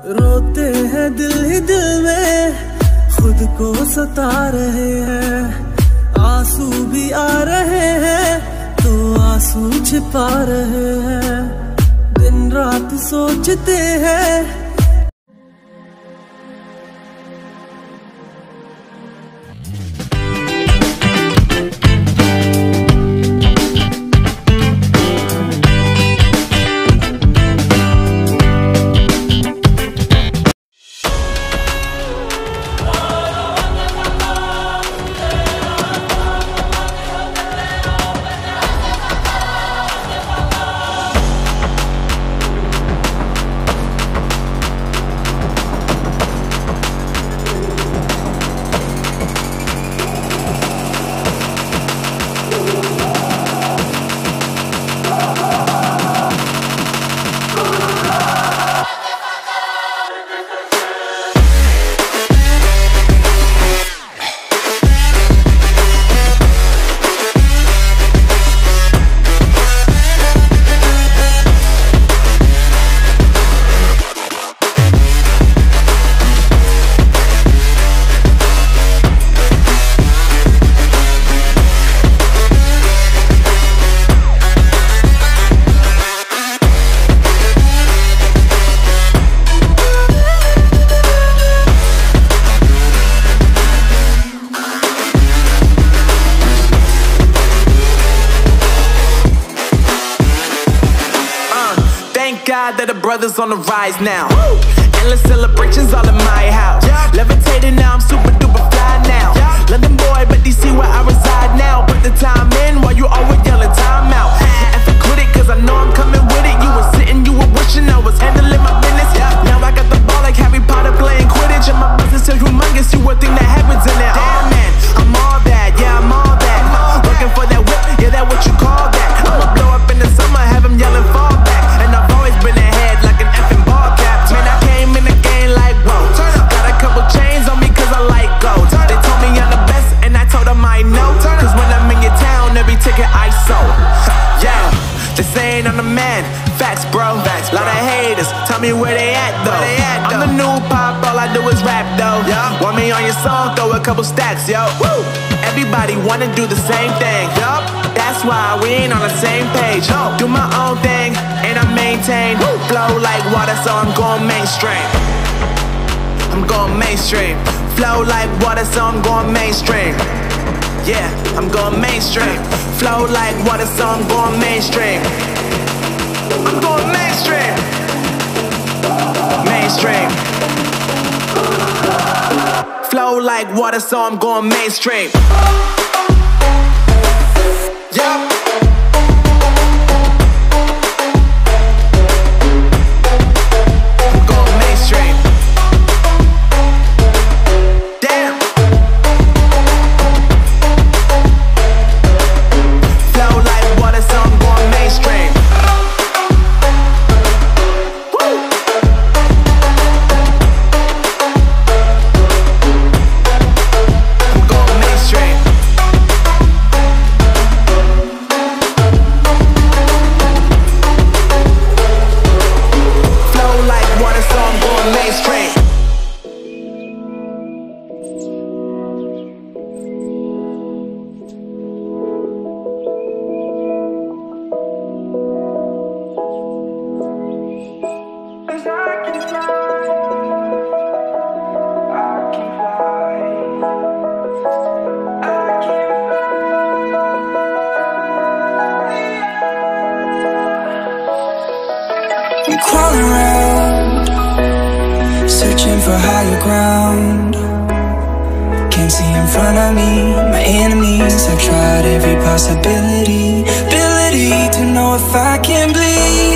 रोते हैं दिल ही दिल में, खुद को सता रहे हैं। आंसू भी आ रहे हैं तो आंसू छिपा रहे हैं। दिन रात सोचते हैं। That the brothers on the rise now. Woo! Endless celebrations all in my house. Yeah. Levitating now, I'm super duper fly now. Yeah. London boy, but DC where I reside now. Put the time in while you always yelling time out. And for quit it, cause I know I'm coming with it. You were sitting, you were wishing I was handling my business. Yeah. Now I got the ball like Harry Potter playing Quidditch. And my business is humongous, you would think that happens in it. Damn man, I'm all that, yeah I'm all that. Looking for that whip, yeah that what you call that. I'ma blow up in the summer, have them yelling fall back. And I've always been ahead like an effing ball cap. Man, I came in the game like whoa. Got a couple chains on me cause I like gold. They told me I'm the best and I told them I know. Cause when I'm in your town, every ticket I sold. Yeah, they saying I'm the man. Facts bro, facts, lot of haters. Tell me where they at though. I'm the new pop, all I do is rap though. Want me on your song, throw a couple stacks, yo. Woo! Everybody wanna do the same thing. Yup, that's why we ain't on the same page. Do my own thing and I maintain. Flow like water, so I'm going mainstream. I'm going mainstream. Flow like water, so I'm going mainstream. Yeah, I'm going mainstream. Flow like water, so I'm going mainstream. I'm going mainstream. Mainstream. Flow like water, so I'm going mainstream. Yeah. Crawling around, searching for higher ground. Can't see in front of me, my enemies. I've tried every possibility, ability to know if I can bleed.